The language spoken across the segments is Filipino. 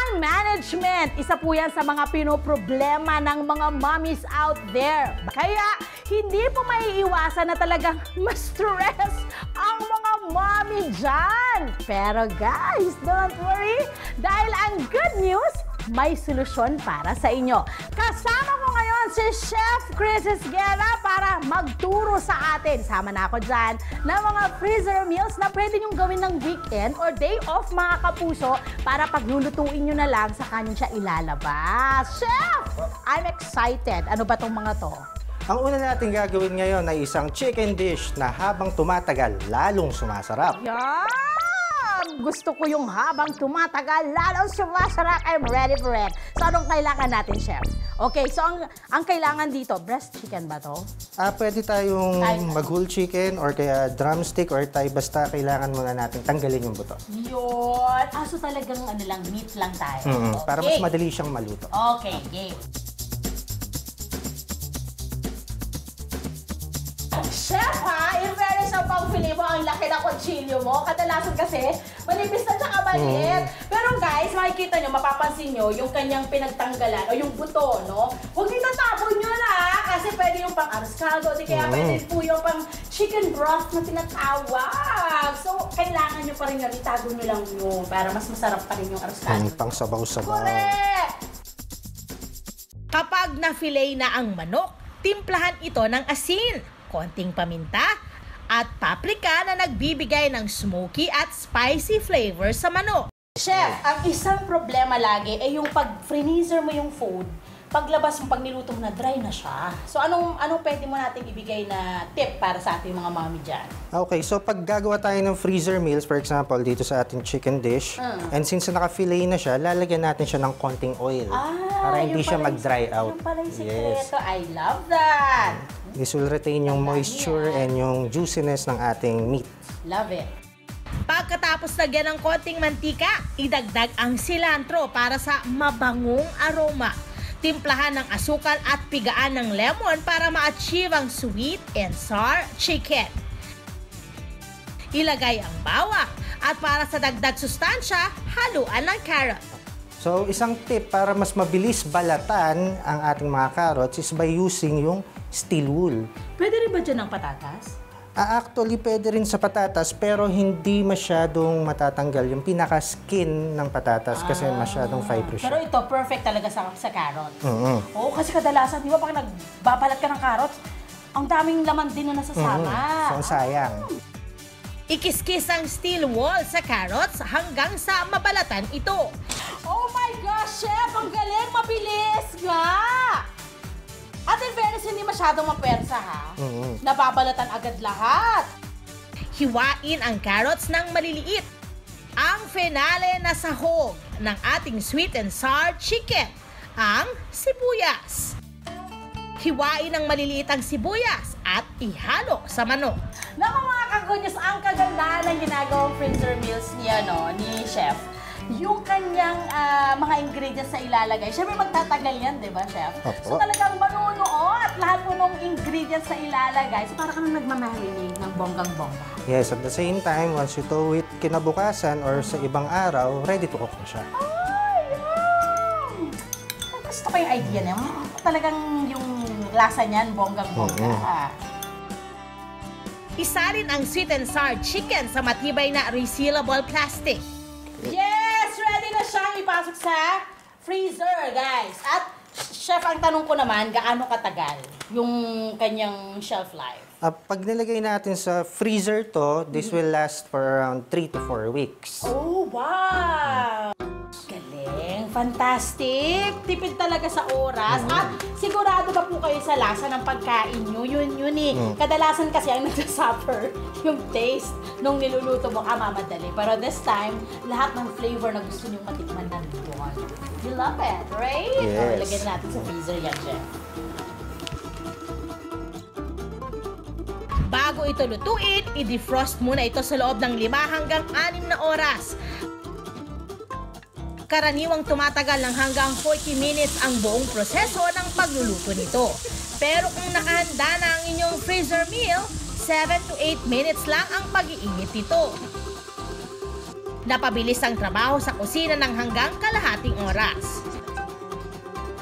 Time management, isa po yan sa mga pinoproblema ng mga mommies out there. Kaya, hindi po maiiwasan na talagang ma-stress ang mga mommy dyan. Pero guys, don't worry, dahil ang good news, may solusyon para sa inyo. Kasama ko ngayon si Chef Chris Esguerra para magturo sa atin. Sama na ako dyan ng mga freezer meals na pwede nyong gawin ng weekend or day off mga kapuso para paglulutuin nyo na lang sa kanyang siya ilalabas. Chef! I'm excited. Ano ba tong mga to? Ang una natin gagawin ngayon ay isang chicken dish na habang tumatagal, lalong sumasarap. Yan! Gusto ko yung habang tumatagal, lalong sumasarap. I'm ready for it. So, anong kailangan natin, Chef? Okay, so ang kailangan dito, breast chicken ba to? Pwede tayong mag-whole chicken or kaya drumstick or thigh, basta kailangan muna natin tanggalin yung buto. Yun! So talagang ano lang, meat lang tayo. Okay. Para mas madali siyang maluto. Okay, game. Chef, ha? In fairness sa pang-fili mo, ang laki ng kutsilyo mo. Kadalasan kasi, manipis na tsaka maliit. Pero guys, makikita nyo, mapapansin nyo, yung kanyang pinagtanggalan o yung buto, no? Huwag nyo tatapon nyo na, kasi pwede yung pang-arroscado, di kaya pwede po yung pang-chicken broth na tinatawag. So, kailangan nyo pa rin yun, itago nyo lang yun para mas masarap pa rin yung arroscado. Pang-sabaw-sabaw. Correct! Kapag na-fillet na ang manok, timplahan ito ng asin, konting paminta, at paprika na nagbibigay ng smoky at spicy flavor sa manok. Chef, ang isang problema lagi ay yung pag-freezer mo yung food, paglabas mo, pag niluto mo na, dry na siya. So, anong pwede mo natin ibigay na tip para sa ating mga mommy dyan? Okay, so pag gagawa tayo ng freezer meals, for example, dito sa ating chicken dish, and since naka-fillet na siya, lalagyan natin siya ng konting oil para hindi siya mag-dry out. Yung pala yung sikreto. I love that! This will retain yung moisture and yung juiciness ng ating meat. Love it. Pagkatapos lagyan ng konting mantika, idagdag ang cilantro para sa mabangong aroma. Timplahan ng asukal at pigaan ng lemon para ma-achieve ang sweet and sour chicken. Ilagay ang bawang at para sa dagdag sustansya, haluan ng carrot. So, isang tip para mas mabilis balatan ang ating mga carrots is by using yung steel wool. Pwede rin ba dyan ng patatas? Actually, pwede rin sa patatas pero hindi masyadong matatanggal yung pinaka-skin ng patatas kasi masyadong fibrous Pero siya. ito, perfect talaga sa carrot. Oo, kasi kadalasan, di ba, pag nagbabalat ka ng carrots, ang daming laman din na nasasama. So, sayang. Ikiskis ang steel wool sa carrots hanggang sa mabalatan ito. Oh my gosh, Chef! Ang galing! Mabilis nga! At in fairness, hindi masyadong mapersa, ha? Nababalatan agad lahat. Hiwain ang carrots ng maliliit. Ang finale na sahog ng ating sweet and sour chicken, ang sibuyas. Hiwain ng maliliit ang sibuyas at ihalo sa manok. Naku mga kagunyos, ang kagandahan ng ginagawang freezer meals niya, no, ni Chef. Yung kanyang mga ingredients na ilalagay. Siyempre magtatagal yan, di ba, Chef? Opo. So talagang manunuot lahat mo ng ingredients na ilalagay. So parang ka nang nagmamarinate ng bonggang-bongga. Yes, at the same time, once you tow it kinabukasan or sa ibang araw, ready to cook na siya. Ay, yum! Gusto ko yung idea niya. Talagang yung lasa niyan, bonggang-bongga. Isalin ang sweet and sour chicken sa matibay na resealable plastic. Yes! Ready na siyang ipasok sa freezer, guys. At, Chef, ang tanong ko naman, gaano katagal yung kanyang shelf life? Pag nilagay natin sa freezer to, this will last for around 3 to 4 weeks. Oh, wow! Galing! Fantastic! Tipid talaga sa oras. At sigurado ba po kayo sa lasa ng pagkain nyo? Yun eh. Kadalasan kasi ang nagsasuffer yung taste nung niluluto mo mamadali. Pero this time, lahat ng flavor na gusto nyo matikman nandun. You love it, right? Yes. Lagyan natin sa freezer yan, Chef. Bago ito lutuin, i-defrost muna ito sa loob ng 5 hanggang 6 na oras. Karaniwang tumatagal ng hanggang 40 minutes ang buong proseso ng pagluluto nito. Pero kung nakahanda na ang inyong freezer meal, 7 to 8 minutes lang ang pag-iinit nito. Napabilis ang trabaho sa kusina ng hanggang kalahating oras.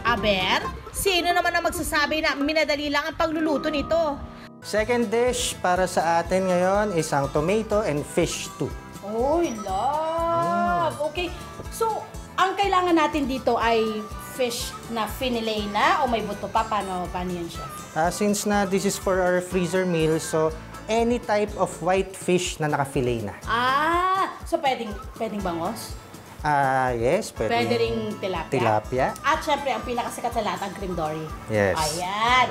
Aber, sino naman ang magsasabi na minadali lang ang pagluluto nito? Second dish para sa atin ngayon is ang tomato and fish stew. Oy, love! Okay, so ang kailangan natin dito ay fish na finilay na o may buto pa? Paano yun, Chef? Since na this is for our freezer meal, so any type of white fish na naka-fillet na. So pwedeng bangos? Yes, pwede. Pwede ring tilapia? Tilapia. At syempre, ang pinakasikat sa lahat, ang cream dory. Yes. Ayan.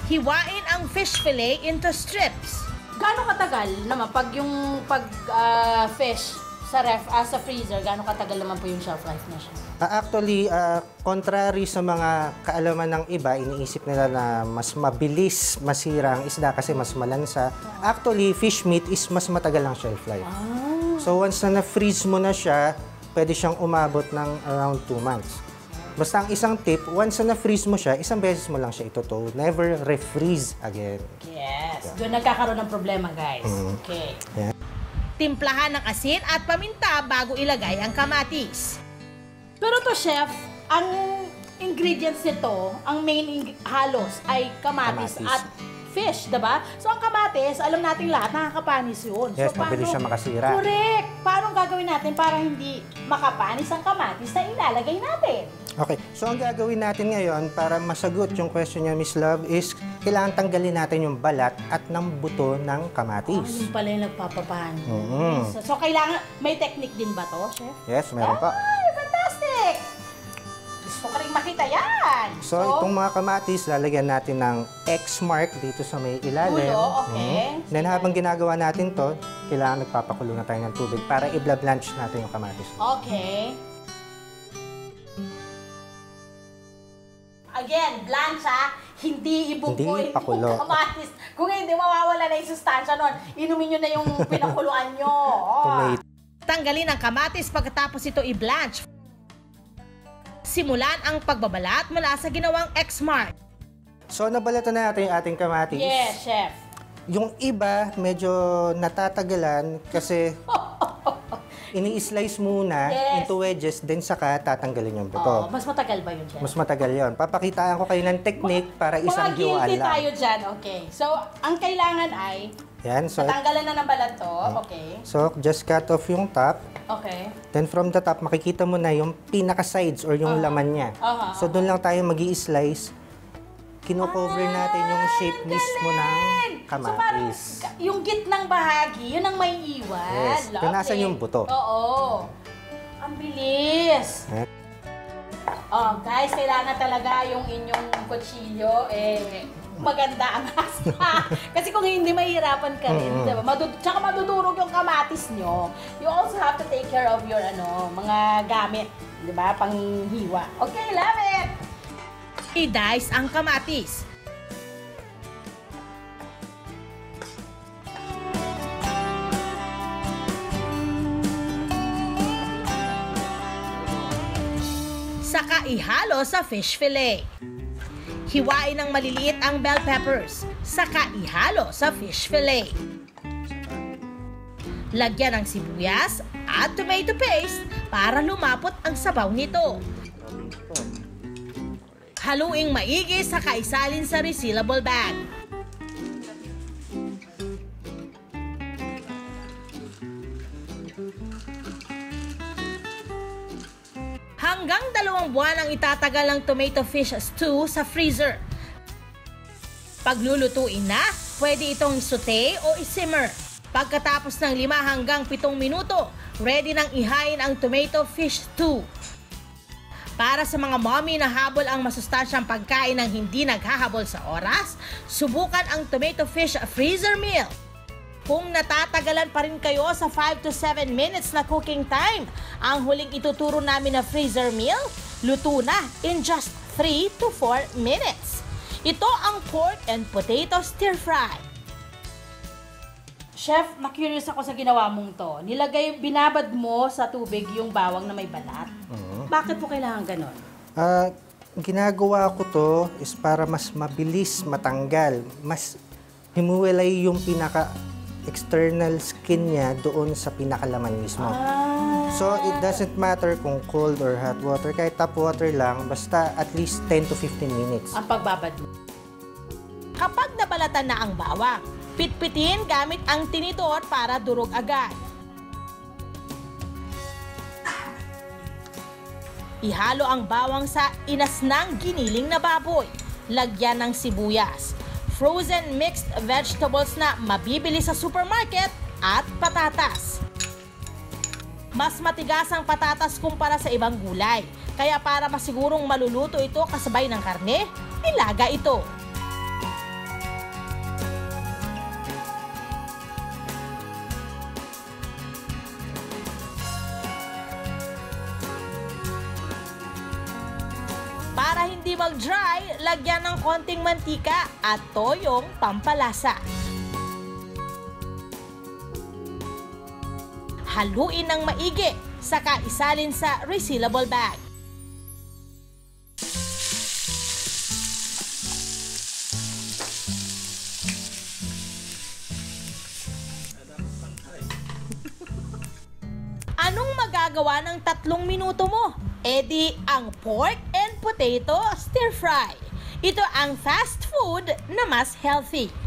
Hiwain ang fish fillet into strips. Gano'ng katagal naman pag yung fish sa freezer, gano'ng katagal naman po yung shelf life na siya? Actually, contrary sa mga kaalaman ng iba, iniisip nila na mas mabilis masira ang isda kasi mas malansa. Actually, fish meat is mas matagal ang shelf life. So once na na-freeze mo na siya, pwede siyang umabot ng around 2 months. Basta ang isang tip, once na na-freeze mo siya, isang beses mo lang siya ituto. Never refreeze again. Yes. Doon nagkakaroon ng problema, guys. Okay. Yeah. Timplahan ng asin at paminta bago ilagay ang kamatis. Pero to, Chef, ang ingredients nito, ang main halos ay kamatis at fish, diba? So, ang kamatis, alam natin lahat, nakakapanis yun. Yes, so, mabilis siya makasira. Correct! Paano gagawin natin para hindi makapanis ang kamatis na ilalagay natin? Okay, so ang gagawin natin ngayon para masagot yung question niya, Miss Love, is kailangan tanggalin natin yung balat at ng buto ng kamatis. Yung pala yung nagpapapanis. So, kailangan, may technique din ba to, Chef? Yes, meron pa. Ay, fantastic! Gusto ko rin makita yan! So, itong mga kamatis, lalagyan natin ng X mark dito sa may ilalim. Ulo, okay. Then habang ginagawa natin to, kailangan nagpapakulo na tayo ng tubig para i-blanch natin yung kamatis. Okay. Again, blanch ha, hindi ibubuin Hindi pakulo. yung kamatis. Kung hindi, mawawala na yung sustansya nun. Inumin nyo na yung pinakuluan nyo. Tomato. Tanggalin ang kamatis pagkatapos ito i-blanch. Simulan ang pagbabalat mula sa ginawang X-mark. So, nabalatan na natin yung ating kamatis. Yes, Chef. Yung iba, medyo natatagalan kasi ini-slice muna into wedges, then saka tatanggalin yung buto. Mas matagal ba yun, Chef? Mas matagal yon. Papakitaan ko kayo ng technique para isang Mga guilty giwaan lang. tayo dyan, okay. So, ang kailangan ay, Yan, so, tatanggalan na ng balat to, okay. so just cut off yung top. Okay. Then from the top, makikita mo na yung pinaka-sides or yung laman niya. So doon lang tayo mag-i-slice. Kino-cover natin yung shape mismo ng kamatis. So parang yung gitnang bahagi, yun ang may iwan. Yes. Kung nasan yung buto. Oo. Ang bilis. Guys, kailangan talaga yung inyong kutsilyo, maganda ang hasa. Kasi kung hindi, mahihirapan ka rin. Diba? Tsaka madudurog yung kamatis nyo. You also have to take care of your mga gamit. Diba? Panghiwa. Okay, love it! I-dice ang kamatis. Saka ihalo sa fish fillet. Hiwain ng maliliit ang bell peppers, saka ihalo sa fish fillet. Lagyan ng sibuyas at tomato paste para lumapot ang sabaw nito. Haluing maigi saka isalin sa resealable bag. Hanggang 2 buwan ang itatagal ng tomato fish stew sa freezer. Paglulutuin na, pwede itong saute o isimmer. Pagkatapos ng 5 hanggang 7 minuto, ready nang ihain ang tomato fish stew. Para sa mga mommy na habol ang masustansyang pagkain ng hindi naghahabol sa oras, subukan ang tomato fish freezer meal. Kung natatagalan pa rin kayo sa 5 to 7 minutes na cooking time, ang huling ituturo namin na freezer meal, luto na in just 3 to 4 minutes. Ito ang pork and potato stir fry. Chef, na-curious ako sa ginawa mong to. Binabad mo sa tubig yung bawang na may balat. Bakit po kailangan ganon? Ginagawa ko to is para mas mabilis matanggal. Mas himuwalay yung pinaka-external skin niya doon sa pinakalaman mismo. So, it doesn't matter kung cold or hot water. Kahit tap water lang, basta at least 10 to 15 minutes. Ang pagbabad mo. Kapag nabalatan na ang bawang, pitpitin gamit ang tinitor para durog agad. Ihalo ang bawang sa inasnang giniling na baboy. Lagyan ng sibuyas, frozen mixed vegetables na mabibili sa supermarket at patatas. Mas matigas ang patatas kumpara sa ibang gulay. Kaya para masigurong maluluto ito kasabay ng karne, ilaga ito. Para hindi mag-dry, lagyan ng konting mantika at toyong pampalasa. Haluin ng maigi, saka isalin sa resealable bag. Anong magagawa ng 3 minuto mo? Edi ang pork and potato stir fry. Ito ang fast food na mas healthy.